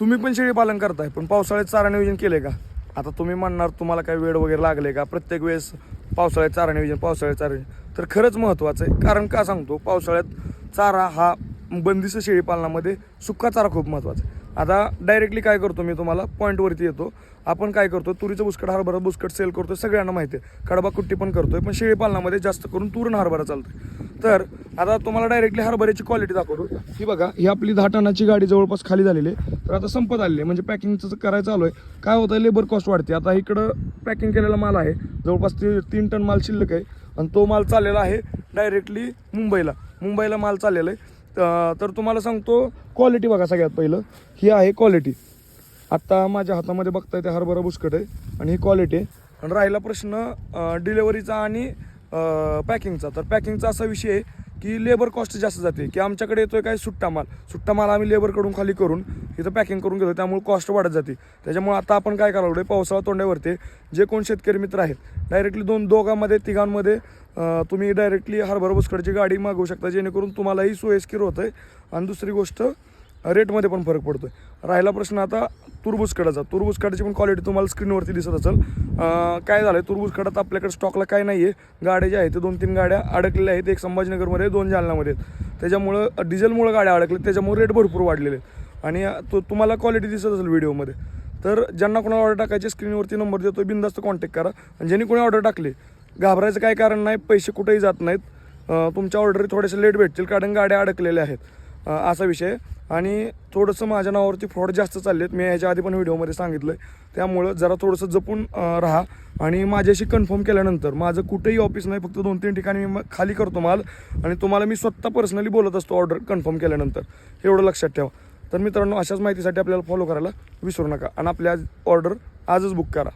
तुम्ही पण शेळी पालन करताय, पण पावसाळ्यात चारा नियोजन केले का? आता तुम्ही म्हणणार तुम्हाला काही वेळ वगैरे लागले का, प्रत्येक वेळेस पावसाळ्यात चारा नियोजन, पावसाळ्यात चारा नियोजन. तर खरंच महत्त्वाचं आहे. कारण का सांगतो, पावसाळ्यात चारा हा बंदिस्त शेळी पालनामध्ये सुक्का चारा खूप महत्त्वाचा आहे. आता डायरेक्टली काय करतो मी, तुम्हाला पॉईंटवरती येतो. आपण काय करतो, तुरीचं बुसकट, हरभरा बुसकट सेल करतो, सगळ्यांना माहिती आहे. कडबा कुट्टी पण करतोय, पण शेळी पालनामध्ये जास्त करून तूर आणि हरभरा चालतोय. तर आता तुम्हाला डायरेक्टली हरभऱ्याची क्वालिटी दाखवतो. ही बघा, ही आपली 10 टनाची गाडी जवळपास खाली झालेली आहे. तर आता संपत आलेली आहे, म्हणजे पॅकिंगचं करायचं आलो आहे. काय होतं, लेबर कॉस्ट वाढते. आता इकडं पॅकिंग केलेला माल आहे, जवळपास 3 टन माल शिल्लक आहे, आणि तो माल चाललेला आहे डायरेक्टली मुंबईला माल चाललेला आहे. तर तुम्हाला सांगतो, क्वालिटी बघा. सगळ्यात पहिलं ही आहे क्वालिटी. आत्ता माझ्या हातामध्ये बघताय ते हरभरा बुसकट आहे, आणि ही क्वालिटी आहे. आणि राहिला प्रश्न डिलेवरीचा आणि पॅकिंगचा. तर पॅकिंगचा असा विषय आहे की लेबर कॉस्ट जास्त जाते, की आमच्याकडे येतोय काय सुट्टा माल आम्ही लेबरकडून खाली करून इथं पॅकिंग करून घेतो, त्यामुळे कॉस्ट वाढत जाते. त्याच्यामुळे आता आपण काय करावं लागलो, पावसाळा तोंडावरती जे कोण शेतकरी मित्र आहेत, डायरेक्टली तिघांमध्ये तुम्ही डायरेक्टली हरभरा बुसकटची गाडी मागवू शकता, जेणेकरून तुम्हालाही सोयीस्कर होतं आहे. आणि दुसरी गोष्ट, रेटमध्ये पण फरक पडतो आहे. राहिला प्रश्न आता तुरबुसकटाची पण क्वालिटी तुम्हाला स्क्रीनवरती दिसत असेल. काय झालं आहे, तुरबुसकटात आपल्याकडे स्टॉकला काय नाही आहे. गाड्या ज्या आहेत ते 2-3 गाड्या अडकलेल्या आहेत, एक संभाजीनगरमध्ये, 2 जालन्यामध्ये. त्याच्यामुळं डिझेलमुळं गाड्या अडकल्या, त्याच्यामुळे रेट भरपूर वाढलेले आहेत. आणि तुम्हाला क्वालिटी दिसत असेल व्हिडिओमध्ये. तर ज्यांना कोणाला ऑर्डर टाकायची, स्क्रीनवरती नंबर देतो, बिनधास्त कॉन्टॅक्ट करा. आणि ज्यांनी कोणी ऑर्डर टाकले, घाबरायचं काय कारण नाही, पैसे कुठेही जात नाहीत. तुमच्या ऑर्डर थोडेसे लेट भेटतील, कारण गाड्या अडकलेल्या आहेत, असा विषय. आणि थोडंसं माझ्या नावावरती फ्रॉड जास्त चालले आहेत, मी ह्याच्या आधी पण व्हिडिओमध्ये सांगितलं आहे. त्यामुळं जरा थोडंसं जपून राहा. आणि माझ्याशी कन्फर्म केल्यानंतर, माझं कुठेही ऑफिस नाही, फक्त 2-3 ठिकाणी मी खाली करतो माल, आणि तुम्हाला मी स्वतः पर्सनली बोलत असतो ऑर्डर कन्फर्म केल्यानंतर. एवढं लक्षात ठेवा. तर मित्रांनो, अशाच माहितीसाठी आपल्याला फॉलो करायला विसरू नका, आणि आपल्या ऑर्डर आजच बुक करा.